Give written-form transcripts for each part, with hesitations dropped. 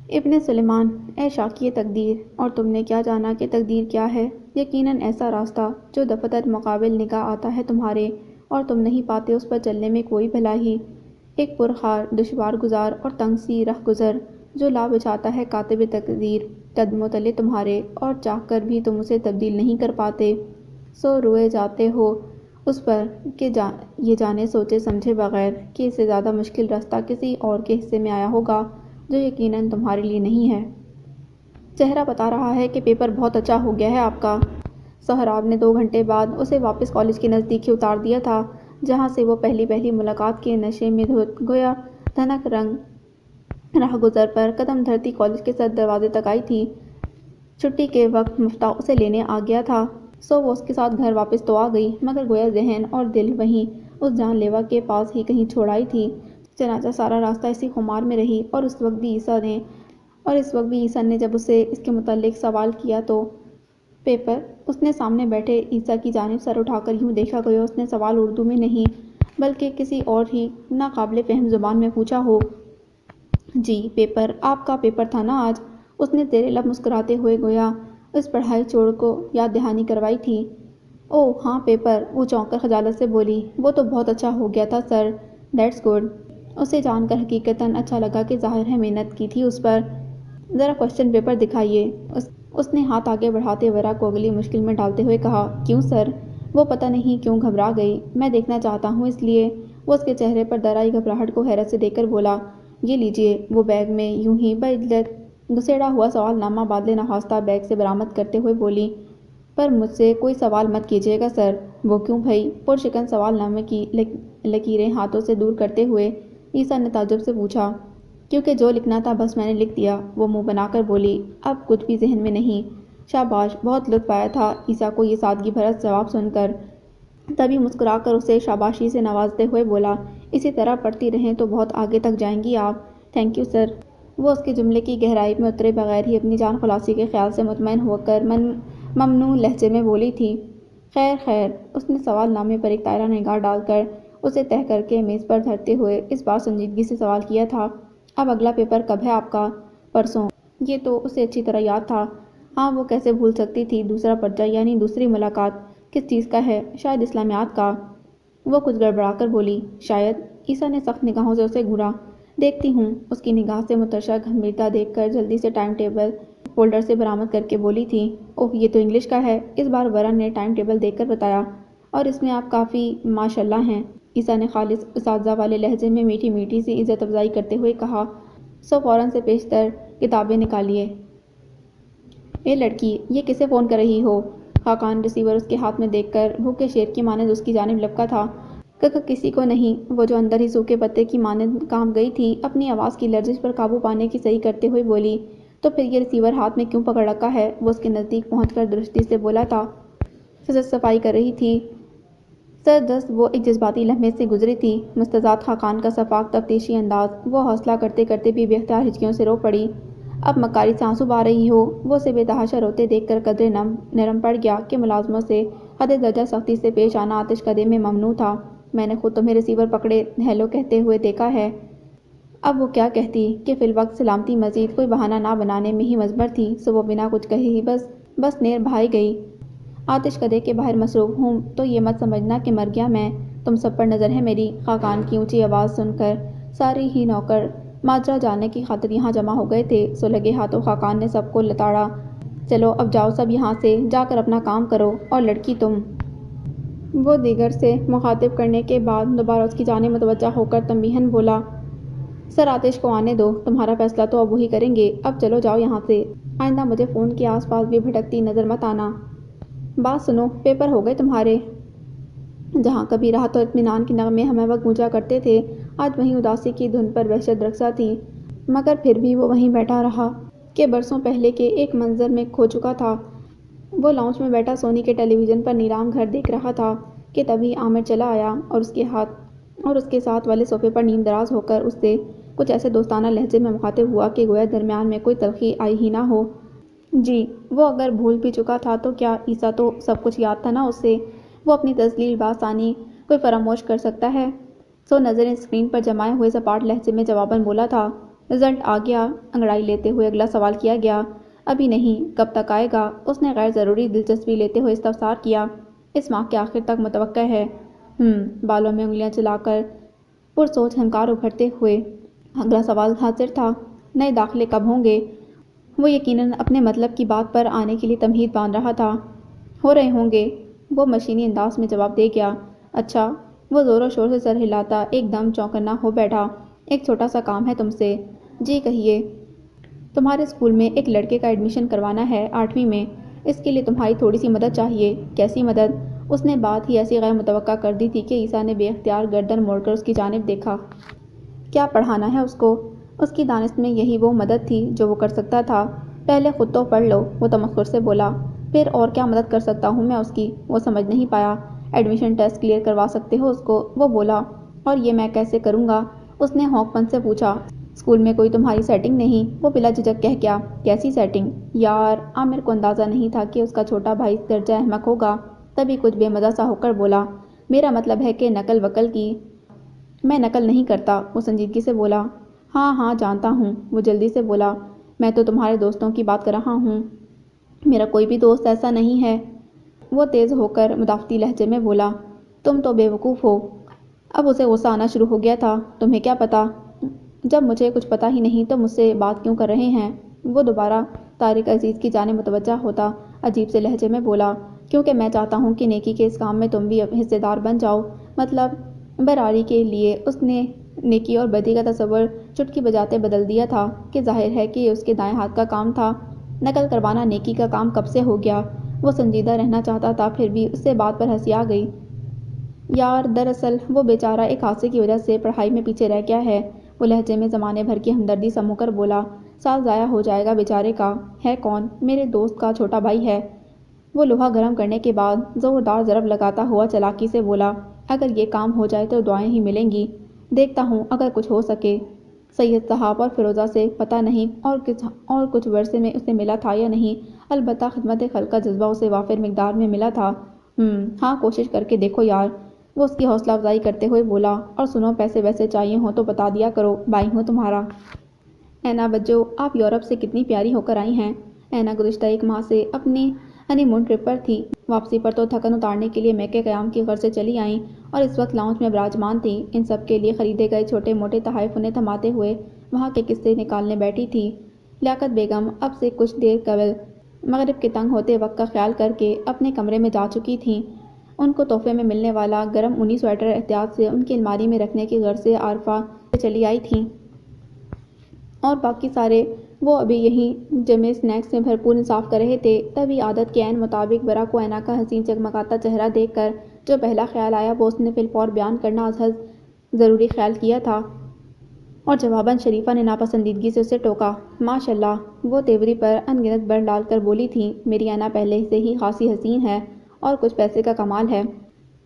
ابن سلیمان: اے شاکی تقدیر، اور تم نے کیا جانا کہ تقدیر کیا ہے؟ یقیناً ایسا راستہ جو دفتر مقابل نگاہ آتا ہے تمہارے، اور تم نہیں پاتے اس پر چلنے میں کوئی بھلائی۔ ایک پرخار، دشوار گزار اور تنگ سی رہ گزر جو لا بچھاتا ہے کاتب تقدیر قدموں تلے تمہارے، اور چاہ کر بھی تم اسے تبدیل نہیں کر پاتے۔ سو روئے جاتے ہو اس پر کہ یہ جانے سوچے سمجھے بغیر کہ اس سے زیادہ مشکل راستہ کسی اور کے حصے میں آیا ہوگا جو یقیناً تمہارے لیے نہیں ہے۔ چہرہ بتا رہا ہے کہ پیپر بہت اچھا ہو گیا ہے آپ کا۔ سہراب نے 2 گھنٹے بعد اسے واپس کالج کے نزدیک ہی اتار دیا تھا جہاں سے وہ پہلی ملاقات کے نشے میں دھت گویا دھنک رنگ راہ گزر پر قدم دھرتی کالج کے صد دروازے تک آئی تھی۔ چھٹی کے وقت مفتاح اسے لینے آ گیا تھا، سو وہ اس کے ساتھ گھر واپس تو آ گئی مگر گویا ذہن اور دل وہیں اس جان لیوا کے پاس ہی کہیں چھوڑ آئی تھی۔ چنانچہ سارا راستہ اسی خمار میں رہی، اور اس وقت بھی عیسیٰ نے جب اسے اس کے متعلق سوال کیا تو پیپر اس نے سامنے بیٹھے عیسیٰ کی جانب سر اٹھا کر یوں دیکھا گویا اس نے سوال اردو میں نہیں بلکہ کسی اور ہی ناقابل فہم زبان میں پوچھا ہو۔ جی پیپر، آپ کا پیپر تھا نا آج؟ اس نے زیر لب مسکراتے ہوئے گویا اس پڑھائی چوڑ کو یاد دہانی کروائی تھی۔ اوہ ہاں پیپر، وہ چونک کر خجالت سے بولی۔ وہ تو بہت اچھا ہو گیا تھا سر۔ That's good. اسے جان کر حقیقتاً اچھا لگا کہ ظاہر ہے محنت کی تھی اس پر۔ ذرا کوسچن پیپر دکھائیے، اس نے ہاتھ آگے بڑھاتے ورا کو اگلی مشکل میں ڈالتے ہوئے کہا۔ کیوں سر؟ وہ پتہ نہیں کیوں گھبرا گئی۔ میں دیکھنا چاہتا ہوں اس لیے۔ وہ اس کے چہرے پر در آئی گھبراہٹ کو حیرت سے دیکھ کر بولا۔ یہ لیجیے۔ وہ بیگ میں یوں ہی بعجلت گھسیڑا ہوا سوال نامہ بادل نخواستہ بیگ سے برآمد کرتے ہوئے بولی۔ پر مجھ سے کوئی سوال مت کیجیے گا سر۔ وہ کیوں بھئی؟ پرشکن سوال نامے کی لکیریں ہاتھوں سے دور کرتے ہوئے عیسیٰ نے تعجب سے پوچھا۔ کیونکہ جو لکھنا تھا بس میں نے لکھ دیا، وہ منہ بنا کر بولی۔ اب کچھ بھی ذہن میں نہیں۔ شاباش، بہت لطف آیا تھا عیسیٰ کو یہ سادگی بھرا جواب سن کر۔ تبھی مسکرا کر اسے شاباشی سے نوازتے ہوئے بولا۔ اسی طرح پڑھتی رہیں تو بہت آگے تک جائیں گی آپ۔ Thank you sir. وہ اس کے جملے کی گہرائی میں اترے بغیر ہی اپنی جان خلاصی کے خیال سے مطمئن ہو کر ممنوع لہجے میں بولی تھی۔ خیر خیر۔ اس نے سوال نامے پر ایک طائرہ نگاہ ڈال کر اسے تہہ کر کے میز پر دھرتے ہوئے اس بار سنجیدگی سے سوال کیا تھا۔ اب اگلا پیپر کب ہے آپ کا؟ پرسوں۔ یہ تو اسے اچھی طرح یاد تھا۔ ہاں وہ کیسے بھول سکتی تھی؟ دوسرا پرچہ یعنی دوسری ملاقات کس چیز کا ہے؟ شاید اسلامیات کا۔ وہ کچھ گڑبڑا کر بولی۔ شاید؟ عیسیٰ نے سخت نگاہوں سے اسے گھورا۔ دیکھتی ہوں۔ اس کی نگاہ سے مترشح گمبھیرتا دیکھ کر جلدی سے ٹائم ٹیبل فولڈر سے برآمد کر کے بولی تھی۔ اوہ یہ تو انگلش کا ہے۔ اس بار ورن نے ٹائم ٹیبل دیکھ کر بتایا۔ اور اس میں آپ کافی ماشاءاللہ ہیں۔ عیسیٰ نے خالص اساتذہ والے لہجے میں میٹھی میٹھی سی عزت افزائی کرتے ہوئے کہا۔ سو فوراً سے پیشتر کتابیں نکالیے۔ اے لڑکی، یہ کسے فون کر رہی ہو؟ خاقان ریسیور اس کے ہاتھ میں دیکھ کر بھوکے شیر کی مانند اس کی جانب لپکا تھا۔ کسی کو نہیں۔ وہ جو اندر ہی سوکھے پتے کی مانند کانپ گئی تھی اپنی آواز کی لرزش پر قابو پانے کی صحیح کرتے ہوئے بولی۔ تو پھر یہ ریسیور ہاتھ میں کیوں پکڑ رکھا ہے؟ وہ اس کے نزدیک پہنچ کر درستی سے بولا تھا۔ صفائی کر رہی تھی۔ سردست وہ ایک جذباتی لمحے سے گزری تھی۔ مستضاد خاقان کا شفاف تفتیشی انداز۔ وہ حوصلہ کرتے کرتے بھی بے اختیار ہچکیوں سے رو پڑی۔ اب مکاری سے آنسو بہا رہی ہو؟ وہ اسے بے تحاشا روتے دیکھ کر قدرے نرم پڑ گیا کہ ملازموں سے حد درجہ سختی سے پیش آنا آتش کدے میں ممنوع تھا۔ میں نے خود تمہیں ریسیور پکڑے ہیلو کہتے ہوئے دیکھا ہے۔ اب وہ کیا کہتی کہ فی الوقت سلامتی مزید کوئی بہانہ نہ بنانے میں ہی مجبر تھی، سو وہ بنا کچھ کہے ہی بس نیر بہائی گئی۔ آتش کدے کے باہر مصروف ہوں تو یہ مت سمجھنا کہ مر گیا میں۔ تم سب پر نظر ہے میری۔ خاقان کی اونچی آواز سن کر سارے ہی نوکر ماجرا جاننے کی خاطر یہاں جمع ہو گئے تھے، سو لگے ہاتھوں خاقان نے سب کو لتاڑا۔ چلو اب جاؤ سب یہاں سے، جا کر اپنا کام کرو۔ اور لڑکی تم۔ وہ دیگر سے مخاطب کرنے کے بعد دوبارہ اس کی جانب متوجہ ہو کر تنبیہاً بولا۔ سر آتش کو آنے دو، تمہارا فیصلہ تو اب وہی کریں گے۔ اب چلو جاؤ یہاں سے۔ آئندہ مجھے فون کے آس پاس بھی بھٹکتی نظر مت آنا۔ بات سنو، پیپر ہو گئے تمہارے؟ جہاں کبھی راحت اور اطمینان کے نغمے ہمہ وقت گونجا کرتے تھے، آج وہیں اداسی کی دھن پر وحشت رقصہ تھی۔ مگر پھر بھی وہ وہیں بیٹھا رہا کہ برسوں پہلے کے ایک منظر میں کھو چکا تھا۔ وہ لاؤنج میں بیٹھا سونی کے ٹیلی ویژن پر نیلام گھر دیکھ رہا تھا کہ تبھی عامر چلا آیا اور اس کے ساتھ والے صوفے پر نیم دراز ہو کر اس سے کچھ ایسے دوستانہ لہجے میں مخاطب ہوا کہ گویا درمیان میں کوئی تلخی آئی ہی نہ ہو۔ جی۔ وہ اگر بھول بھی چکا تھا تو کیا عیسیٰ تو سب کچھ یاد تھا نا اسے؟ وہ اپنی تذلیل بآسانی کوئی فراموش کر سکتا ہے؟ سو نظریں اسکرین پر جمائے ہوئے سپاٹ لہجے میں جواباً بولا تھا۔ رزلٹ آ گیا؟ انگڑائی لیتے ہوئے اگلا سوال کیا گیا۔ ابھی نہیں، کب تک آئے گا؟ اس نے غیر ضروری دلچسپی لیتے ہوئے استفسار کیا۔ اس ماہ کے آخر تک متوقع ہے۔ بالوں میں انگلیاں چلا کر پرسوچ ہنکار ابھرتے ہوئے اگلا سوال حاضر تھا۔ نئے داخلے کب ہوں گے؟ وہ یقیناً اپنے مطلب کی بات پر آنے کے لیے تمہید باندھ رہا تھا۔ ہو رہے ہوں گے، وہ مشینی انداز میں جواب دے گیا۔ اچھا، وہ زور و شور سے سر ہلاتا ایک دم چونکنا ہو بیٹھا۔ ایک چھوٹا سا کام ہے تم سے۔ جی کہیے۔ تمہارے اسکول میں ایک لڑکے کا ایڈمیشن کروانا ہے 8ویں میں۔ اس کے لیے تمہاری تھوڑی سی مدد چاہیے۔ کیسی مدد؟ اس نے بات ہی ایسی غیر متوقع کر دی تھی کہ عیسیٰ نے بے اختیار گردن موڑ کر اس کی جانب دیکھا۔ کیا پڑھانا ہے اس کو؟ اس کی دانست میں یہی وہ مدد تھی جو وہ کر سکتا تھا۔ پہلے خود تو پڑھ لو، وہ تمسخر سے بولا۔ پھر اور کیا مدد کر سکتا ہوں میں اس کی؟ وہ سمجھ نہیں پایا۔ ایڈمیشن ٹیسٹ کلیئر کروا سکتے ہو اس کو، وہ بولا۔ اور یہ میں کیسے کروں گا؟ اس نے ہونک پن سے پوچھا۔ اسکول میں کوئی تمہاری سیٹنگ نہیں؟ وہ بلا جھجک کہہ گیا۔ کیسی سیٹنگ؟ یار، عامر کو اندازہ نہیں تھا کہ اس کا چھوٹا بھائی اس درجہ احمق ہوگا، تبھی کچھ بے مزہ سا ہو کر بولا۔ میرا مطلب ہے کہ نقل وکل کی۔ میں نقل نہیں کرتا، وہ سنجیدگی سے بولا۔ ہاں ہاں جانتا ہوں، وہ جلدی سے بولا۔ میں تو تمہارے دوستوں کی بات کر رہا ہوں۔ میرا کوئی بھی دوست ایسا نہیں ہے، وہ تیز ہو کر مدافعتی لہجے میں بولا۔ تم تو بے وقوف ہو۔ اب اسے غصہ آنا شروع ہو گیا تھا۔ تمہیں کیا پتا؟ جب مجھے کچھ پتا ہی نہیں تو مجھ سے بات کیوں کر رہے ہیں؟ وہ دوبارہ طارق عزیز کی جانب متوجہ ہوتا عجیب سے لہجے میں بولا۔ کیونکہ میں چاہتا ہوں کہ نیکی کے اس کام میں تم بھی حصے دار بن جاؤ۔ مطلب براری کے لیے اس نے نیکی اور بدی کا تصور چٹکی بجاتے بدل دیا تھا کہ ظاہر ہے کہ یہ اس کے دائیں ہاتھ کا کام تھا۔ نقل کروانا نیکی کا کام کب سے ہو گیا؟ وہ سنجیدہ رہنا چاہتا تھا، پھر بھی اس سے بات پر ہنسی آ گئی۔ یار، دراصل وہ بیچارہ ایک حادثے کی وجہ سے پڑھائی میں پیچھے رہ گیا ہے، وہ لہجے میں زمانے بھر کی ہمدردی سمو کر بولا۔ سال ضائع ہو جائے گا بیچارے کا۔ ہے کون؟ میرے دوست کا چھوٹا بھائی ہے، وہ لوہا گرم کرنے کے بعد زوردار ضرب لگاتا ہوا چالاکی سے بولا۔ اگر یہ کام ہو جائے تو دعائیں ہی ملیں گی، دیکھتا ہوں اگر کچھ ہو سکے۔ سید صاحب اور فیروزہ سے پتہ نہیں اور کچھ ورثے میں اسے ملا تھا یا نہیں، البتہ خدمت خلق کا جذبہ اسے وافر مقدار میں ملا تھا۔ ہاں کوشش کر کے دیکھو یار، وہ اس کی حوصلہ افزائی کرتے ہوئے بولا۔ اور سنو، پیسے ویسے چاہیے ہوں تو بتا دیا کرو، بھائی ہوں تمہارا۔ اینا بجو، آپ یورپ سے کتنی پیاری ہو کر آئی ہیں۔ اینا گزشتہ 1 ماہ سے اپنی ہنی مون ٹرپ پر تھی۔ واپسی پر تو تھکن اتارنے کے لیے میکے قیام کی غرض سے چلی آئیں اور اس وقت لاؤنج میں براجمان تھیں۔ ان سب کے لیے خریدے گئے چھوٹے موٹے تحائف انہیں تھماتے ہوئے وہاں کے قصے نکالنے بیٹھی تھی۔ لیاقت بیگم اب سے کچھ دیر قبل مغرب کے تنگ ہوتے وقت کا خیال کر کے اپنے کمرے میں جا چکی تھیں۔ ان کو تحفے میں ملنے والا گرم اونی سویٹر احتیاط سے ان کی الماری میں رکھنے کی غرض سے عارفہ سے چلی آئی تھیں، اور باقی سارے وہ ابھی یہیں جمے اسنیکس میں بھرپور انصاف کر رہے تھے۔ تبھی عادت کے عین مطابق برا کو اینا کا حسین چکمکاتا چہرہ دیکھ کر جو پہلا خیال آیا وہ اس نے فی الفور بیان کرنا ازحد ضروری خیال کیا تھا، اور جواباً شریفہ نے ناپسندیدگی سے اسے ٹوکا۔ ماشاء اللہ، وہ تیوری پر ان گنت بر ڈال کر بولی تھیں، میری اینا پہلے سے ہی خاصی حسین ہے اور کچھ پیسے کا کمال ہے۔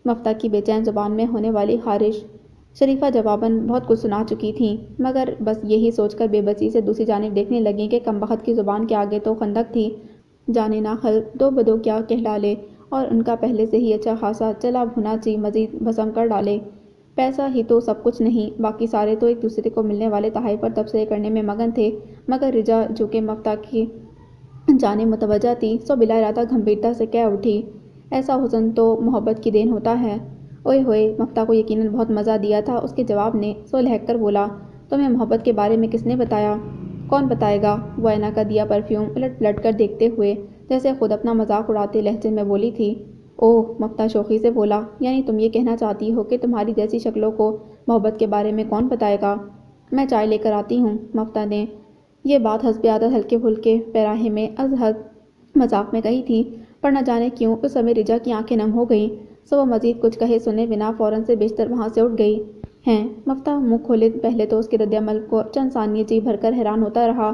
مفتہ کی بے چین زبان میں ہونے والی خارش شریفہ جواباً بہت کچھ سنا چکی تھیں، مگر بس یہی سوچ کر بے بسی سے دوسری جانب دیکھنے لگیں کہ کمبخت کی زبان کے آگے تو خندق تھی، جانے نہ خلق دو بدو کیا کہلا لے، اور ان کا پہلے سے ہی اچھا خاصا چلا بھنا چی مزید بھسم کر ڈالے۔ پیسہ ہی تو سب کچھ نہیں، باقی سارے تو ایک دوسرے کو ملنے والے تحائف پر تبصرے کرنے میں مگن تھے، مگر رجا جو کہ مفتہ کی جانب متوجہ تھی سو بلا ارادہ گھمبیرتا سے کہہ اٹھی، ایسا حسن تو محبت کی دین ہوتا ہے۔ اوئے ہوئے، مفتہ کو یقیناً بہت مزہ دیا تھا اس کے جواب نے، سو لہک کر بولا، تمہیں محبت کے بارے میں کس نے بتایا؟ کون بتائے گا؟ وہ اینا کا دیا پرفیوم الٹ پلٹ کر دیکھتے ہوئے جیسے خود اپنا مذاق اڑاتے لہجے میں بولی تھی۔ اوہ، مفتہ شوخی سے بولا، یعنی تم یہ کہنا چاہتی ہو کہ تمہاری جیسی شکلوں کو محبت کے بارے میں کون بتائے گا؟ میں چائے لے کر آتی ہوں۔ مفتہ نے یہ بات حسب عادت ہلکے پھلکے پیراہے میں ازحد مذاق میں کہی تھی، پر نہ جانے کیوں اس سمے رجا کی آنکھیں نم ہو گئیں، سو وہ مزید کچھ کہے سنے بنا فوراً سے بیشتر وہاں سے اٹھ گئی۔ ہیں؟ مفتہ منہ کھولے پہلے تو اس کے رد عمل کو چند ثانیے جی بھر کر حیران ہوتا رہا،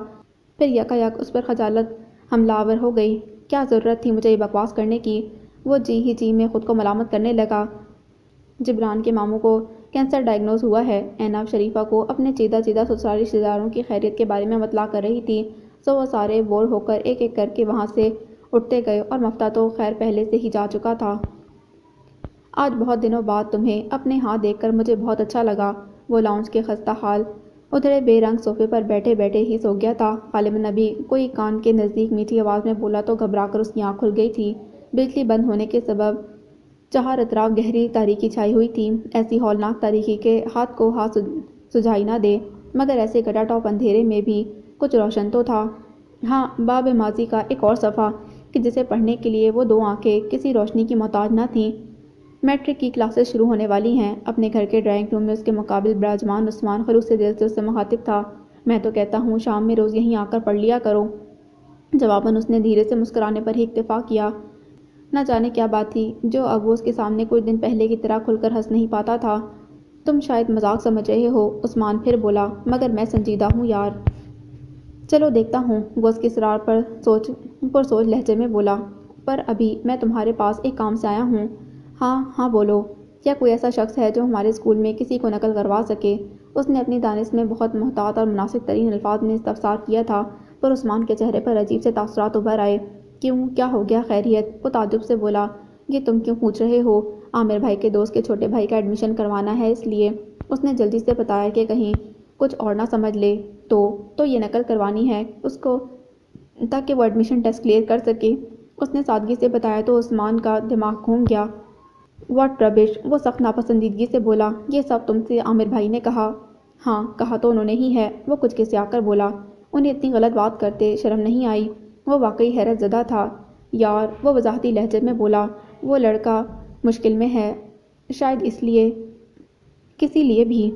پھر یکایک اس پر خجالت حملہ آور ہو گئی۔ کیا ضرورت تھی مجھے یہ بکواس کرنے کی؟ وہ جی ہی جی میں خود کو ملامت کرنے لگا۔ جبران کے ماموں کو کینسر ڈائگنوز ہوا ہے۔ اینا شریفہ کو اپنے چیدہ چیدہ سسرالی رشتہ داروں کی خیریت کے بارے میں مطلع کر رہی تھی، سو وہ سارے بور ہو کر ایک ایک کر کے وہاں سے اٹھتے گئے، اور مفتہ تو خیر پہلے سے ہی جا چکا تھا۔ آج بہت دنوں بعد تمہیں اپنے ہاں دیکھ کر مجھے بہت اچھا لگا، وہ لاؤنج کے خستہ حال ادھر بے رنگ صوفے پر بیٹھے بیٹھے ہی سو گیا تھا۔ غالباً ابھی کوئی کان کے نزدیک میٹھی آواز میں بولا تو گھبرا کر اس کی آنکھ کھل گئی تھی۔ بجلی بند ہونے کے سبب چہار اطراف گہری تاریکی چھائی ہوئی تھی، ایسی ہولناک تاریکی کے ہاتھ کو ہاتھ سجھائی نہ دے، مگر ایسے گٹا ٹوپ اندھیرے میں بھی کچھ روشن تو تھا۔ ہاں، باب ماضی کا ایک اور صفحہ کہ جسے پڑھنے کے لیے وہ دو آنکھیں کسی روشنی کی محتاج نہ تھیں۔ میٹرک کی کلاسیں شروع ہونے والی ہیں۔ اپنے گھر کے ڈرائنگ روم میں اس کے مقابل براجمان عثمان خلوص دل سے اس سے مخاطب تھا۔ میں تو کہتا ہوں شام میں روز یہیں آ کر پڑھ لیا کرو۔ جواباً اس نے دھیرے سے مسکرانے پر ہی اکتفا کیا۔ نہ جانے کیا بات تھی جو اب وہ اس کے سامنے کچھ دن پہلے کی طرح کھل کر ہنس نہیں پاتا تھا۔ تم شاید مذاق سمجھ رہے ہو، عثمان پھر بولا، مگر میں سنجیدہ ہوں یار۔ چلو دیکھتا ہوں، وہ اس کے اصرار پر سوچ لہجے میں بولا، پر ابھی میں تمہارے پاس ایک کام سے آیا ہوں۔ ہاں ہاں بولو۔ کیا کوئی ایسا شخص ہے جو ہمارے اسکول میں کسی کو نقل کروا سکے؟ اس نے اپنی دانش میں بہت محتاط اور مناسب ترین الفاظ میں استفسار کیا تھا، پر عثمان کے چہرے پر عجیب سے تاثرات ابھر آئے۔ کیوں، کیا ہو گیا؟ خیریت؟ وہ تعجب سے بولا، یہ تم کیوں پوچھ رہے ہو؟ عامر بھائی کے دوست کے چھوٹے بھائی کا ایڈمیشن کروانا ہے، اس لیے۔ اس نے جلدی سے بتایا کہ کہیں کچھ اور نہ سمجھ لے۔ تو یہ نقل کروانی ہے اس کو تاکہ وہ ایڈمیشن ٹیسٹ کلیئر کر سکے۔ اس نے سادگی سے بتایا تو عثمان کا دماغ گھوم گیا۔ واٹ ربش! وہ سخت ناپسندیدگی سے بولا، یہ سب تم سے عامر بھائی نے کہا؟ ہاں، کہا تو انہوں نے ہی ہے، وہ کچھ کسیا کر بولا۔ انہیں اتنی غلط بات کرتے شرم نہیں آئی؟ وہ واقعی حیرت زدہ تھا۔ یار، وہ وضاحتی لہجے میں بولا، وہ لڑکا مشکل میں ہے، شاید اس لیے، کسی لیے بھی۔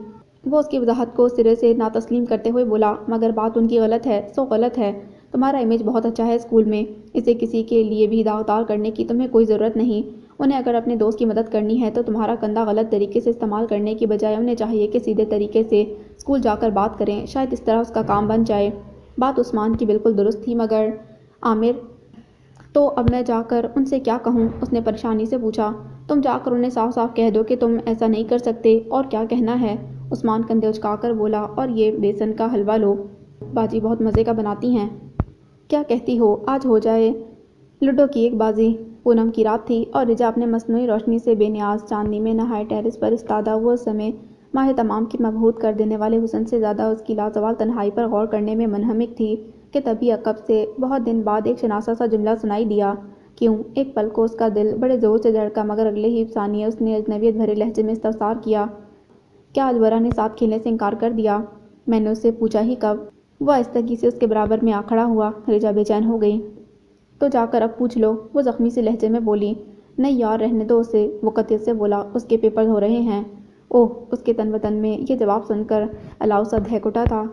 وہ اس کی وضاحت کو سرے سے ناتسلیم کرتے ہوئے بولا، مگر بات ان کی غلط ہے، سو غلط ہے۔ تمہارا امیج بہت اچھا ہے اسکول میں، اسے کسی کے لیے بھی داغدار کرنے کی تمہیں کوئی ضرورت نہیں۔ انہیں اگر اپنے دوست کی مدد کرنی ہے تو تمہارا کندھا غلط طریقے سے استعمال کرنے کی بجائے انہیں چاہیے کہ سیدھے طریقے سے اسکول جا کر بات کریں، شاید اس طرح اس کا کام بن جائے۔ بات عثمان کی بالکل درست تھی، مگر عامر، تو اب میں جا کر ان سے کیا کہوں؟ اس نے پریشانی سے پوچھا۔ تم جا کر انہیں صاف صاف کہہ دو کہ تم ایسا نہیں کر سکتے، اور کیا کہنا ہے؟ عثمان کندھے اچکا کر بولا، اور یہ بیسن کا حلوہ لو، باجی بہت مزے کا بناتی ہیں۔ کیا کہتی ہو، آج ہو جائے لوڈو کی ایک بازی؟ پونم کی رات تھی اور رجا اپنے مصنوعی روشنی سے بے نیاز چاندنی میں نہائے ٹیرس پر استادہ وہ اس سمے ماہ تمام کی مبہوت کر دینے والے حسن سے زیادہ اس کی لازوال تنہائی پر غور کرنے میں منہمک تھی کہ تبھی عقب سے بہت دن بعد ایک شناسا سا جملہ سنائی دیا۔ کیوں؟ ایک پل کو اس کا دل بڑے زور سے دھڑکا، مگر اگلے ہی ثانیے اس نے اجنبیت بھرے لہجے میں استفسار کیا، کیا آج ورا نے ساتھ کھیلنے سے انکار کر دیا؟ میں نے اس سے پوچھا ہی کب؟ وہ آہستگی سے اس کے برابر میں آ کھڑا ہوا۔ رجا بے چین ہو گئی۔ تو جا کر اب پوچھ لو، وہ زخمی سے لہجے میں بولی۔ نہیں یار، رہنے دو اسے، وہ قطعیت سے بولا، اس کے پیپر ہو رہے ہیں۔ اوہ! اس کے تن بدن میں یہ جواب سن کر الاؤ سا دہک اٹھا تھا۔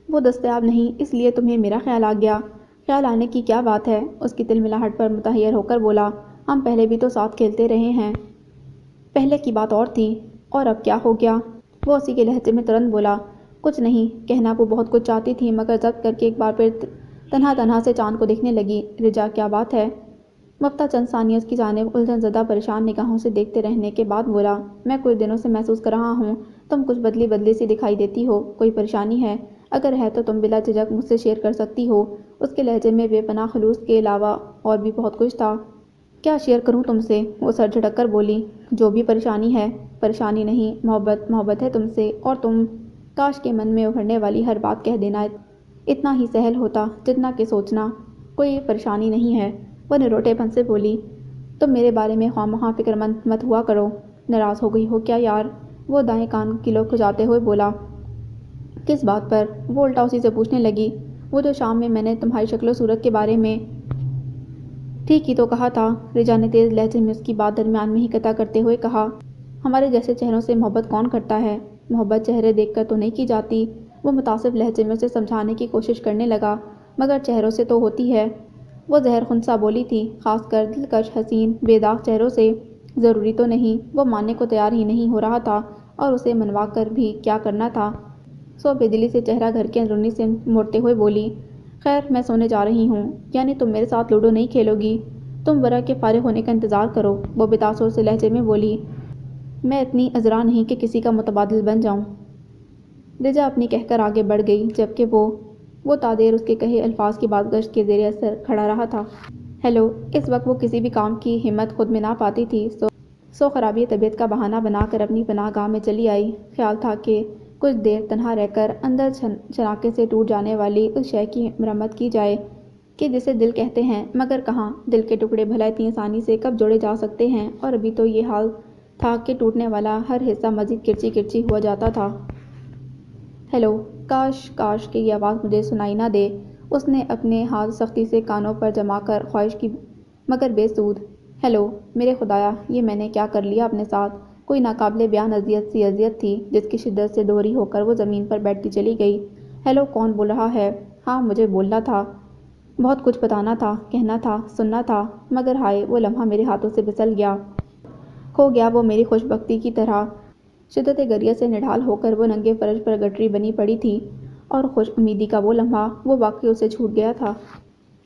وہ دستیاب نہیں، اس لیے تمہیں میرا خیال آ گیا۔ خیال آنے کی کیا بات ہے؟ اس کی تلملاہٹ پر متحیر ہو کر بولا، ہم پہلے بھی تو ساتھ کھیلتے رہے ہیں۔ پہلے کی بات اور تھی، اور اب کیا ہو گیا؟ وہ اسی کے لہجے میں ترنت بولا، کچھ نہیں۔ کہنا وہ بہت کچھ چاہتی تھی، مگر ضبط کر کے ایک بار پھر تنہا سے چاند کو دیکھنے لگی۔ رجا، کیا بات ہے؟ مفتا چند ثانیے اس کی جانب الجھن زدہ پریشان نگاہوں سے دیکھتے رہنے کے بعد بولا، میں کچھ دنوں سے محسوس کر رہا ہوں تم کچھ بدلی سی دکھائی دیتی ہو، کوئی پریشانی ہے؟ اگر ہے تو تم بلا جھجک مجھ سے شیئر کر سکتی ہو۔ اس کے لہجے میں بے پناہ خلوص کے علاوہ اور بھی بہت کچھ تھا۔ کیا شیئر کروں تم سے؟ وہ سر جھٹک کر بولی، جو بھی پریشانی ہے۔ پریشانی نہیں، محبت ہے تم سے، اور تم، کاش کے من میں ابھرنے والی ہر بات کہہ دینا اتنا ہی سہل ہوتا جتنا کہ سوچنا۔ کوئی پریشانی نہیں ہے، وہ نروٹے پن سے بولی۔ تم میرے بارے میں خواہ مخواہ فکر مند مت ہوا کرو۔ ناراض ہو گئی ہو کیا یار؟ وہ دائیں کان کلو کھجاتے ہوئے بولا۔ کس بات پر؟ وہ الٹا اسی سے پوچھنے لگی۔ وہ جو شام میں نے تمہاری شکل و صورت کے بارے میں ٹھیک ہی تو کہا تھا، رجا نے تیز لہجے میں اس کی بات درمیان میں ہی قطع کرتے ہوئے کہا۔ ہمارے جیسے چہروں سے محبت کون کرتا ہے؟ محبت چہرے دیکھ کر تو نہیں کی جاتی۔ وہ متعصب لہجے میں اسے سمجھانے کی کوشش کرنے لگا، مگر چہروں سے تو ہوتی ہے۔ وہ زہر خون سا بولی تھی، خاص کر دلکش حسین بے داغ چہروں سے۔ ضروری تو نہیں، وہ ماننے کو تیار ہی نہیں ہو رہا تھا، اور اسے منوا کر بھی کیا کرنا تھا۔ سو بے دلی سے چہرہ گھر کے اندرونی سے موڑتے ہوئے بولی، خیر میں سونے جا رہی ہوں۔ یعنی تم میرے ساتھ لوڈو نہیں کھیلو گی؟ تم ورا کے فارغ ہونے کا انتظار کرو، وہ بے تاثر سے لہجے میں بولی۔ میں اتنی عذرا نہیں کہ کسی کا متبادل بن جاؤں۔ رجا اپنی کہہ کر آگے بڑھ گئی، جبکہ وہ تادیر اس کے کہے الفاظ کی بازگشت کے زیر اثر کھڑا رہا تھا۔ ہیلو! اس وقت وہ کسی بھی کام کی ہمت خود میں نہ پاتی تھی، سو خرابی طبیعت کا بہانہ بنا کر اپنی پناہ گاہ میں چلی آئی۔ خیال تھا کہ کچھ دیر تنہا رہ کر اندر شراکت سے ٹوٹ جانے والی اس شے کی مرمت کی جائے کہ جسے دل کہتے ہیں، مگر کہاں دل کے ٹکڑے بھلا اتنی آسانی سے کب جوڑے جا سکتے ہیں؟ اور ابھی تو یہ حال تھا کہ ٹوٹنے والا ہر حصہ مزید کرچی کرچی ہوا جاتا تھا۔ ہیلو، کاش کاش کہ یہ آواز مجھے سنائی نہ دے۔ اس نے اپنے ہاتھ سختی سے کانوں پر جما کر خواہش کی، مگر بے سود۔ ہیلو، میرے خدایا، یہ میں نے کیا کر لیا اپنے ساتھ؟ کوئی ناقابل بیان اذیت سی اذیت تھی جس کی شدت سے دوہری ہو کر وہ زمین پر بیٹھتی چلی گئی۔ ہیلو، کون بول رہا ہے؟ ہاں، مجھے بولنا تھا، بہت کچھ بتانا تھا، کہنا تھا، سننا تھا، مگر ہائے، وہ لمحہ میرے ہاتھوں سے پھسل گیا، کھو گیا وہ میری خوش بختی کی طرح۔ شدت گریہ سے نڈھال ہو کر وہ ننگے فرش پر گٹری بنی پڑی تھی، اور خوش امیدی کا وہ لمحہ، وہ واقعہ اسے چھوٹ گیا تھا۔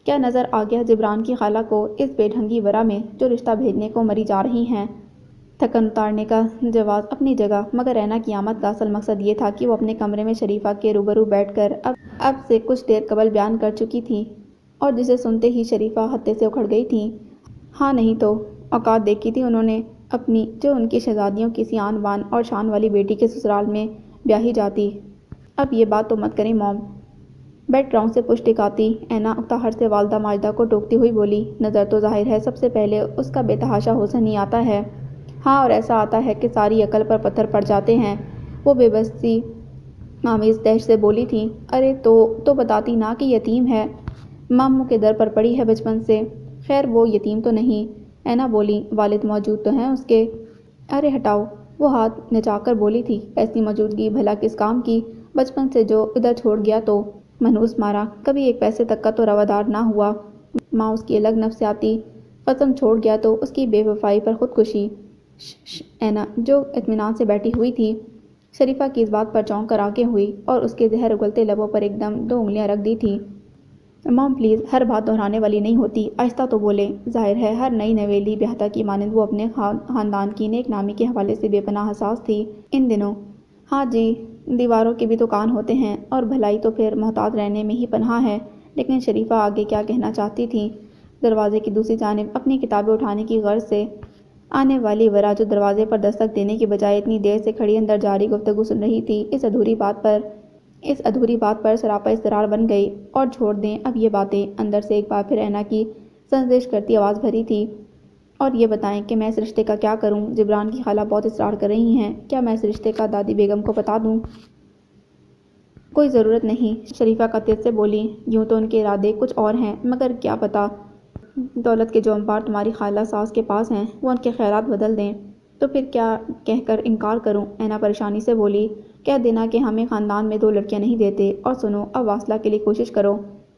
کیا نظر آ گیا جبران کی خالہ کو اس بے ڈھنگی ورا میں جو رشتہ بھیجنے کو مری جا رہی ہیں؟ تھکن اتارنے کا جواز اپنی جگہ، مگر رینا کی آمد کا اصل مقصد یہ تھا کہ وہ اپنے کمرے میں شریفہ کے روبرو بیٹھ کر اب سے کچھ دیر قبل بیان کر چکی تھی، اور جسے سنتے ہی شریفہ ہتے سے اکھڑ گئی تھی۔ ہاں نہیں تو اوقات دیکھی تھی انہوں نے اپنی، جو ان کی شہزادیوں کی سی آن بان اور شان والی بیٹی کے سسرال میں بیاہی جاتی۔ اب یہ بات تو مت کریں موم، بیڈ راؤنڈ سے پشت ٹکاتی اینا اکتاہٹ سے والدہ ماجدہ کو ٹوکتی ہوئی بولی۔ نظر تو ظاہر ہے سب سے پہلے اس کا بے تحاشا حسن ہی آتا ہے۔ ہاں، اور ایسا آتا ہے کہ ساری عقل پر پتھر پڑ جاتے ہیں۔ وہ بے بسی آمیز دہش سے بولی تھی۔ ارے تو بتاتی نا کہ یتیم ہے، ماموں کے در پر پڑی ہے بچپن سے۔ خیر وہ یتیم تو نہیں، اینا بولی، والد موجود تو ہیں اس کے۔ ارے ہٹاؤ، وہ ہاتھ نچا کر بولی تھی، ایسی موجودگی بھلا کس کام کی؟ بچپن سے جو ادھر چھوڑ گیا تو منحوس مارا، کبھی ایک پیسے تک کا تو روادار نہ ہوا۔ ماں اس کی الگ نفسیاتی قسم چھوڑ گیا تو اس کی بے وفائی پر خودکشی۔ اینا جو اطمینان سے بیٹھی ہوئی تھی، شریفہ کی اس بات پر چونک کر آگے ہوئی اور اس کے زہر اگلتے لبوں پر ایک دم 2 انگلیاں رکھ دی تھی۔ مام پلیز، ہر بات دہرانے والی نہیں ہوتی، آہستہ تو بولیں۔ ظاہر ہے ہر نئی نویلی بیاہتا کی مانند وہ اپنے خاندان کی نیک نامی کے حوالے سے بے پناہ حساس تھی ان دنوں۔ ہاں جی، دیواروں کے بھی تو کان ہوتے ہیں، اور بھلائی تو پھر محتاط رہنے میں ہی پنہاں ہے۔ لیکن شریفہ آگے کیا کہنا چاہتی تھی؟ دروازے کی دوسری جانب اپنی کتابیں اٹھانے کی غرض سے آنے والی ورا جو دروازے پر دستک دینے کی بجائے اتنی دیر سے کھڑی اندر جاری گفتگو سن رہی تھی، اس ادھوری بات پر سراپا اضطرار بن گئی۔ اور چھوڑ دیں اب یہ باتیں، اندر سے ایک بار پھر اینا کی سرزنش کرتی آواز بھری تھی، اور یہ بتائیں کہ میں اس رشتے کا کیا کروں؟ جبران کی خالہ بہت اصرار کر رہی ہیں، کیا میں اس رشتے کا دادی بیگم کو بتا دوں؟ کوئی ضرورت نہیں، شریفہ قاطعیت سے بولی، یوں تو ان کے ارادے کچھ اور ہیں، مگر کیا پتہ دولت کے جو انبار تمہاری خالہ ساس کے پاس ہیں وہ ان کے خیالات بدل دیں۔ تو پھر کیا کہہ کر انکار کروں؟ اینا پریشانی سے بولی۔ کہہ دینا کہ ہمیں خاندان میں 2 لڑکیاں نہیں دیتے، اور سنو اب واصلہ کے لیے کوشش کرو۔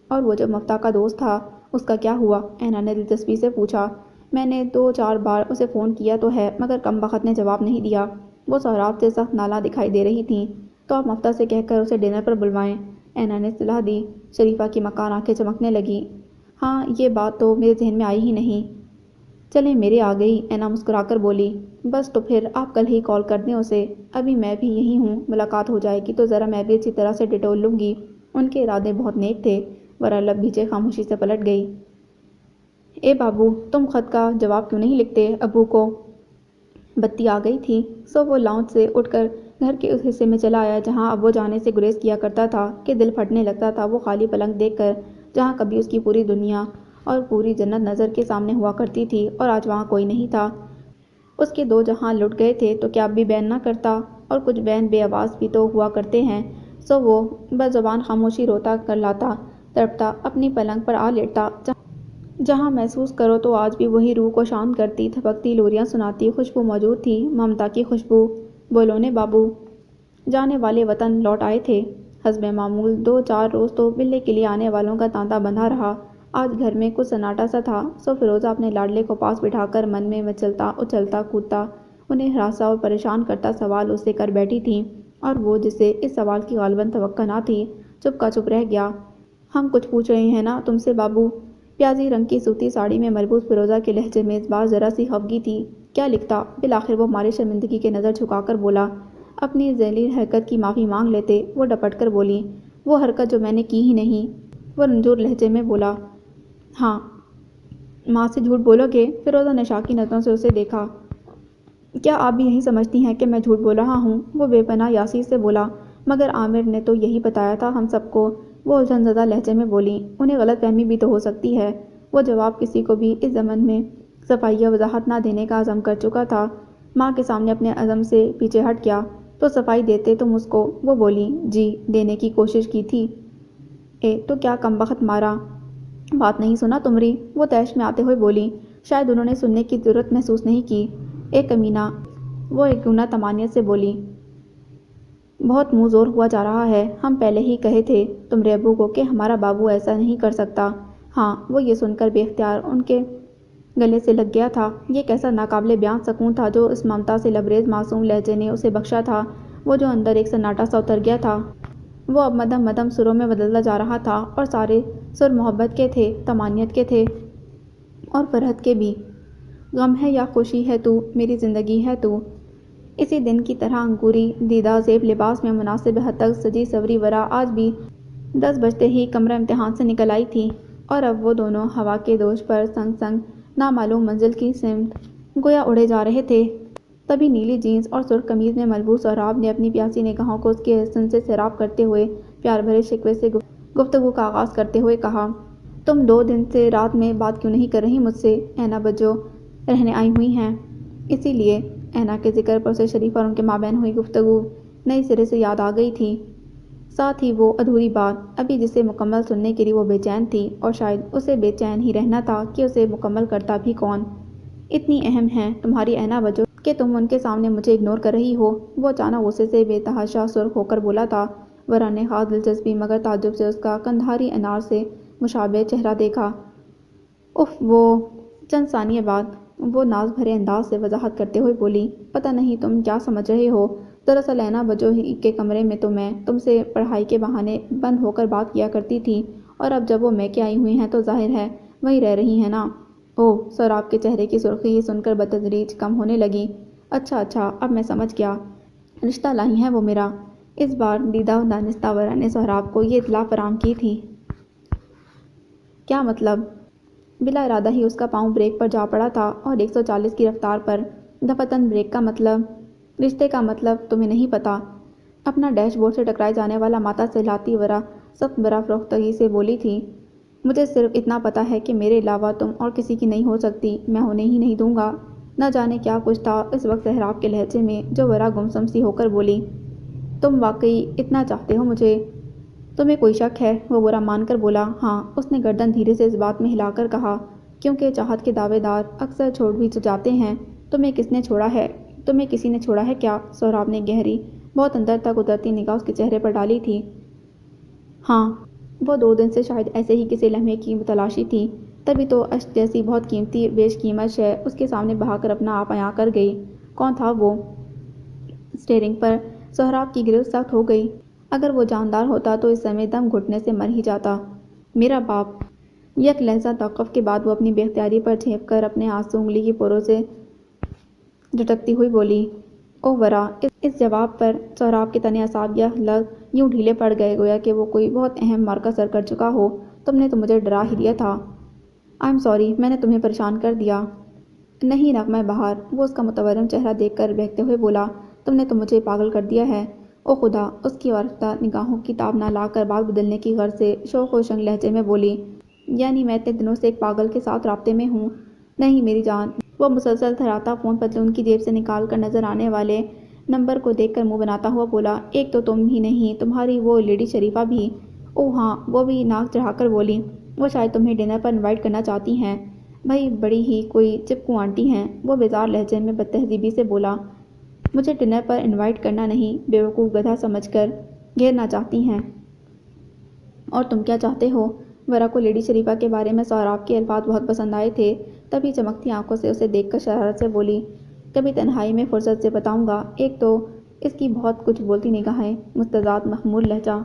اور وہ جو مفتاح کا دوست تھا، اس کا کیا ہوا؟ اینا نے دلچسپی سے پوچھا۔ میں نے 2-4 بار اسے فون کیا تو ہے، مگر کم بخت نے جواب نہیں دیا۔ وہ سہراب سے سخت نالاں دکھائی دے رہی تھیں، تو آپ مفتاح سے کہہ کر اسے ڈنر پر بلوائیں، اینا نے صلاح دی۔ شریفہ کی مکار آنکھیں چمکنے لگیں۔ ہاں، یہ بات تو میرے ذہن میں آئی ہی نہیں۔ چلیں میرے آ گئی، اینا مسکرا کر بولی۔ بس تو پھر آپ کل ہی کال کر دیں اسے، ابھی میں بھی یہیں ہوں، ملاقات ہو جائے گی تو ذرا میں بھی اچھی طرح سے ڈٹول لوں گی۔ ان کے ارادے بہت نیک تھے، ورا لب بھیجے خاموشی سے پلٹ گئی۔ اے بابو، تم خط کا جواب کیوں نہیں لکھتے ابو کو؟ بتی آ گئی تھی، سو وہ لاؤنج سے اٹھ کر گھر کے اس حصے میں چلا آیا جہاں اب وہ جانے سے گریز کیا کرتا تھا کہ دل پھٹنے لگتا تھا وہ خالی پلنگ دیکھ کر، جہاں کبھی اس کی پوری دنیا اور پوری جنت نظر کے سامنے ہوا کرتی تھی، اور آج وہاں کوئی نہیں تھا۔ اس کے 2 جہاں لٹ گئے تھے تو کیا اب بھی بیان نہ کرتا؟ اور کچھ بیان بے آواز بھی تو ہوا کرتے ہیں۔ سو وہ بزبان خاموشی روتا کرلاتا، تڑپتا اپنی پلنگ پر آ لیٹتا، جہاں محسوس کرو تو آج بھی وہی روح کو شانت کرتی، تھپکتی لوریاں سناتی خوشبو موجود تھی، ممتا کی خوشبو۔ بولو نے بابو، جانے والے وطن لوٹ آئے تھے۔ حسب معمول 2-4 روز تو بلے کے لیے آنے والوں کا تانتا بندھا رہا۔ آج گھر میں کچھ سناٹا سا تھا، سو فیروزہ اپنے لاڈلے کو پاس بٹھا کر من میں مچلتا اچلتا کودتا انہیں ہراسا اور پریشان کرتا سوال اس سے کر بیٹھی تھی، اور وہ جسے اس سوال کی غالباً توقع نہ تھی، چپ کا چپ رہ گیا۔ ہم کچھ پوچھ رہے ہیں نا تم سے بابو؟ پیازی رنگ کی سوتی ساڑی میں مربوط فیروزہ کے لہجے میں اس بار ذرا سی خفگی تھی۔ کیا لکھتا؟ بالآخر وہ ہماری شرمندگی کے نظر جھکا کر بولا۔ اپنی ذلیل حرکت کی معافی مانگ لیتے وہ ڈپٹ کر بولی، وہ حرکت جو میں نے کی ہی نہیں۔ وہ رنجور لہجے میں بولا۔ ہاں، ماں سے جھوٹ بولو گے؟ فیروزہ نے شاکی نظروں سے اسے دیکھا۔ کیا آپ بھی یہی سمجھتی ہیں کہ میں جھوٹ بول رہا ہوں؟ وہ بے پناہ یاسی سے بولا۔ مگر عامر نے تو یہی بتایا تھا ہم سب کو، وہ الجھن زدہ لہجے میں بولی۔ انہیں غلط فہمی بھی تو ہو سکتی ہے۔ وہ جواب کسی کو بھی اس ضمن میں صفائی وضاحت نہ دینے کا عزم کر چکا تھا۔ ماں کے سامنے اپنے عزم سے پیچھے ہٹ گیا۔ تو صفائی دیتے تم اس کو؟ وہ بولی۔ جی، دینے کی کوشش کی تھی۔ تو کیا کم بخت مارا؟ بات نہیں سنا تمری؟ وہ طیش میں آتے ہوئے بولی۔ شاید انہوں نے سننے کی ضرورت محسوس نہیں کی۔ کمینہ، وہ ایک گنا طمانیت سے بولی۔ بہت منہ زور ہوا جا رہا ہے۔ ہم پہلے ہی کہے تھے تمرے ابو کو کہ ہمارا بابو ایسا نہیں کر سکتا۔ ہاں، وہ یہ سن کر بے اختیار ان کے گلے سے لگ گیا تھا۔ یہ کیسا ناقابل بیان سکون تھا جو اس ممتا سے لبریز معصوم لہجے نے اسے بخشا تھا، وہ جو اندر ایک سناٹا سا اتر گیا تھا۔ وہ اب مدھم مدھم سروں میں بدلتا جا رہا تھا، اور سارے سر محبت کے تھے، طمانیت کے تھے، اور فرحت کے بھی۔ غم ہے یا خوشی ہے تو، میری زندگی ہے تو۔ اسی دن کی طرح انگوری دیدہ زیب لباس میں مناسب حد تک سجی سوری ورا آج بھی 10 بجتے ہی کمرہ امتحان سے نکل آئی تھی، اور اب وہ دونوں ہوا کے دوش پر سنگ سنگ نامعلوم منزل کی سمت گویا اڑے جا رہے تھے۔ تبھی نیلی جینس اور سرخ قمیض میں ملبوس سہراب نے اپنی پیاسی نگاہوں کو اس کے حسن سے سیراب کرتے ہوئے پیار بھرے شکوے سے گفتگو کا آغاز کرتے ہوئے کہا، تم 2 دن سے رات میں بات کیوں نہیں کر رہی مجھ سے؟ اینا بجو رہنے آئی ہوئی ہیں۔ اسی لیے اینا کے ذکر پر اسے شریف اور ان کے مابین ہوئی گفتگو نئی سرے سے یاد آ گئی تھی۔ ساتھ ہی وہ ادھوری بات ابھی جسے مکمل سننے کے لیے وہ بے چین تھی، اور شاید اسے بے چین ہی رہنا تھا کہ اسے مکمل کرتا بھی کون۔ اتنی اہم ہے تمہاری اینا بجو کہ تم ان کے سامنے مجھے اگنور کر رہی ہو؟ وہ اچانک غصے سے بے تحاشا سرخ ہو کر بولا تھا۔ ورا نے خاص دلچسپی مگر تعجب سے اس کا قندھاری انار سے مشابہ چہرہ دیکھا۔ اف وہ چند ثانیے بعد وہ ناز بھرے انداز سے وضاحت کرتے ہوئے بولی، پتہ نہیں تم کیا سمجھ رہے ہو؟ دراصل اینا بجو ہی کے کمرے میں تو میں تم سے پڑھائی کے بہانے بند ہو کر بات کیا کرتی تھی، اور اب جب وہ میکے آئی ہوئی ہیں تو ظاہر ہے وہیں رہ رہی ہیں نا۔ اوہ، سہراب کے چہرے کی سرخی سن کر بتدریج کم ہونے لگی۔ اچھا اچھا، اب میں سمجھ گیا، رشتہ لائی ہیں وہ میرا۔ اس بار دیدہ و دانستہ ورا نے سہراب کو یہ اطلاع فراہم کی تھی۔ کیا مطلب؟ بلا ارادہ ہی اس کا پاؤں بریک پر جا پڑا تھا، اور 140 کی رفتار پر دفعتاً بریک کا مطلب، رشتے کا مطلب تمہیں نہیں پتہ؟ اپنا ڈیش بورڈ سے ٹکرائے جانے والا ماتھا سہلاتی ورا سخت برافروختگی سے بولی تھی، مجھے صرف اتنا پتہ ہے کہ میرے علاوہ تم اور کسی کی نہیں ہو سکتی، میں ہونے ہی نہیں دوں گا۔ نہ جانے کیا کچھ تھا اس وقت سہراب کے لہجے میں جو ورا گمسم سی ہو کر بولی، تم واقعی اتنا چاہتے ہو مجھے؟ تمہیں کوئی شک ہے؟ وہ برا مان کر بولا۔ ہاں، اس نے گردن دھیرے سے اس بات میں ہلا کر کہا، کیونکہ چاہت کے دعوے دار اکثر چھوڑ بھی جاتے ہیں۔ تمہیں کس نے چھوڑا ہے؟ تمہیں کسی نے چھوڑا ہے کیا؟ سہراب نے گہری، بہت اندر تک اترتی نگاہ اس کے چہرے پر ڈالی تھی۔ ہاں، وہ 2 دن سے شاید ایسے ہی کسی لمحے کی متلاشی تھی، تبھی تو اشک جیسی بہت قیمتی بیش قیمت شے اس کے سامنے بہا کر اپنا آپ عیاں کر گئی۔ کون تھا وہ؟ اسٹیئرنگ پر سہراب کی گرفت سخت ہو گئی۔ اگر وہ جاندار ہوتا تو اس سمے دم گھٹنے سے مر ہی جاتا۔ میرا باپ۔ یک لحظہ توقف کے بعد وہ اپنی بے اختیاری پر جھینپ کر اپنے آنسو انگلی کی پوروں سے جھٹکتی ہوئی بولی۔ اوہ ورا! اس جواب پر سہراب کے تنے اعصاب یہ لفظ یوں ڈھیلے پڑ گئے گویا کہ وہ کوئی بہت اہم معرکہ سر کر چکا ہو۔ تم نے تو مجھے ڈرا ہی دیا تھا۔ آئی ایم سوری، میں نے تمہیں پریشان کر دیا۔ نہیں نغمہ بہار، وہ اس کا متورم چہرہ دیکھ کر بہکتے ہوئے بولا، تم نے تو مجھے پاگل کر دیا ہے۔ او خدا! اس کی آرفتہ نگاہوں کی تاب نہ لا کر بات بدلنے کی غرض سے شوق و شنگ لہجے میں بولی، یعنی میں اتنے دنوں سے ایک پاگل کے ساتھ رابطے میں ہوں؟ نہیں میری جان۔ وہ مسلسل تھراتا فون پتلون کی جیب سے نکال کر نظر آنے والے نمبر کو دیکھ کر منہ بناتا ہوا بولا، ایک تو تم ہی نہیں، تمہاری وہ لیڈی شریفہ بھی۔ اوہ ہاں، وہ بھی ناک چڑھا کر بولی، وہ شاید تمہیں ڈنر پر انوائٹ کرنا چاہتی ہیں۔ بھئی بڑی ہی کوئی چپکو آنٹی ہیں۔ وہ بیزار لہجے میں بدتہذیبی سے بولا، مجھے ڈنر پر انوائٹ کرنا نہیں، بیوقوف گدھا سمجھ کر گھیرنا چاہتی ہیں۔ اور تم کیا چاہتے ہو؟ ورا کو لیڈی شریفہ کے بارے میں سہراب کے الفاظ بہت پسند آئے تھے، تبھی چمکتی آنکھوں سے اسے دیکھ کر شرارت سے بولی، کبھی تنہائی میں فرصت سے بتاؤں گا۔ ایک تو اس کی بہت کچھ بولتی نگاہیں، مستزاد مخمور لہجہ۔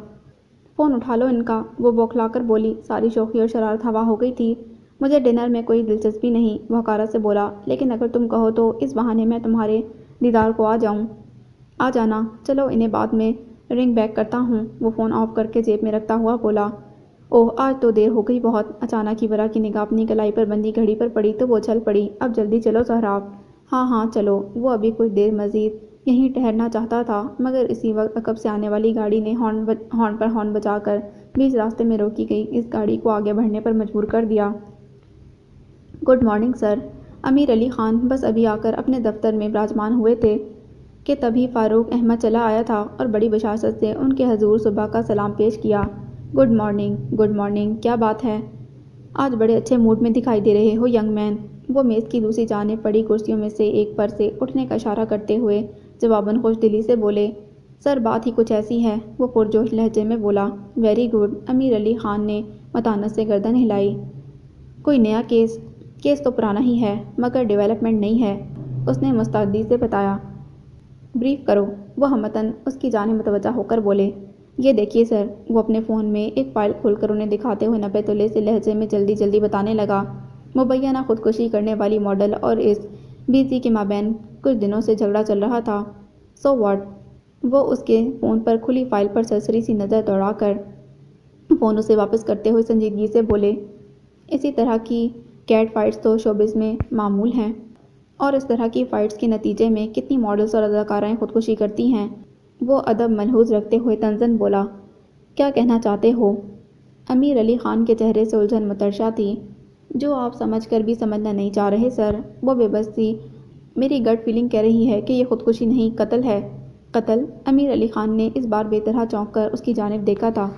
فون اٹھا لو ان کا، وہ بوکھلا کر بولی، ساری شوخی اور شرارت ہوا ہو گئی تھی۔ مجھے ڈنر میں کوئی دلچسپی نہیں، وہ حقارت سے بولا، لیکن اگر تم کہو تو اس بہانے میں تمہارے دیدار کو آ جاؤں۔ آ جانا، چلو انہیں بعد میں رنگ بیک کرتا ہوں۔ وہ فون آف کر کے جیب میں رکھتا ہوا بولا، اوہ آج تو دیر ہو گئی بہت۔ اچانک ہی ورا کی نگاہ اپنی کلائی پر بندھی گھڑی پر پڑی تو وہ چھل پڑی، اب جلدی چلو سہراب۔ ہاں ہاں چلو۔ وہ ابھی کچھ دیر مزید یہیں ٹھہرنا چاہتا تھا، مگر اسی وقت عقب سے آنے والی گاڑی نے ہارن پر ہارن بجا کر بیچ راستے میں روکی گئی اس گاڑی کو آگے بڑھنے پر مجبور کر دیا۔ Good morning sir. Amir Ali Khan بس ابھی آ کر اپنے دفتر میں براجمان ہوئے تھے کہ تبھی فاروق احمد چلا آیا تھا اور بڑی بشاشت سے ان کے حضور صبح کا سلام پیش کیا۔ گڈ مارننگ، گڈ مارننگ، کیا بات ہے؟ آج بڑے اچھے موڈ میں دکھائی دے رہے ہو ینگ مین۔ وہ میز کی دوسری جانب پڑی کرسیوں میں سے ایک پر سے اٹھنے کا اشارہ کرتے ہوئے جواباً خوش دلی سے بولے۔ سر بات ہی کچھ ایسی ہے، وہ پرجوش لہجے میں بولا۔ Very good. امیر علی خان نے متانت سے گردن ہلائی۔ کوئی نیا کیس؟ کیس تو پرانا ہی ہے، مگر ڈیولپمنٹ نئی ہے، اس نے مستعدی سے بتایا۔ بریف کرو، وہ ہمتاً اس کی جانب متوجہ ہو کر بولے۔ یہ دیکھیے سر، وہ اپنے فون میں ایک فائل کھول کر انہیں دکھاتے ہوئے 90 تولے سے لہجے میں جلدی جلدی بتانے لگا۔ مبینہ خودکشی کرنے والی ماڈل اور اس بیزی کے مابین کچھ دنوں سے جھگڑا چل رہا تھا۔ So what? وہ اس کے فون پر کھلی فائل پر سرسری سی نظر دوڑا کر فون اسے واپس کرتے ہوئے سنجیدگی سے بولے۔ اسی طرح کی کیٹ فائٹس تو شوبز میں معمول ہیں، اور اس طرح کی فائٹس کے نتیجے میں کتنی ماڈلز اور اداکارائیں خودکشی کرتی ہیں۔ وہ ادب ملحوظ رکھتے ہوئے طنزاً بولا۔ کیا کہنا چاہتے ہو؟ امیر علی خان کے چہرے سے الجھن مترشح تھی۔ جو آپ سمجھ کر بھی سمجھنا نہیں چاہ رہے سر، وہ بے بس تھی۔ میری گٹ فیلنگ کہہ رہی ہے کہ یہ خودکشی نہیں، قتل ہے۔ قتل؟ امیر علی خان نے اس بار بے طرح چونک کر اس کی جانب دیکھا تھا۔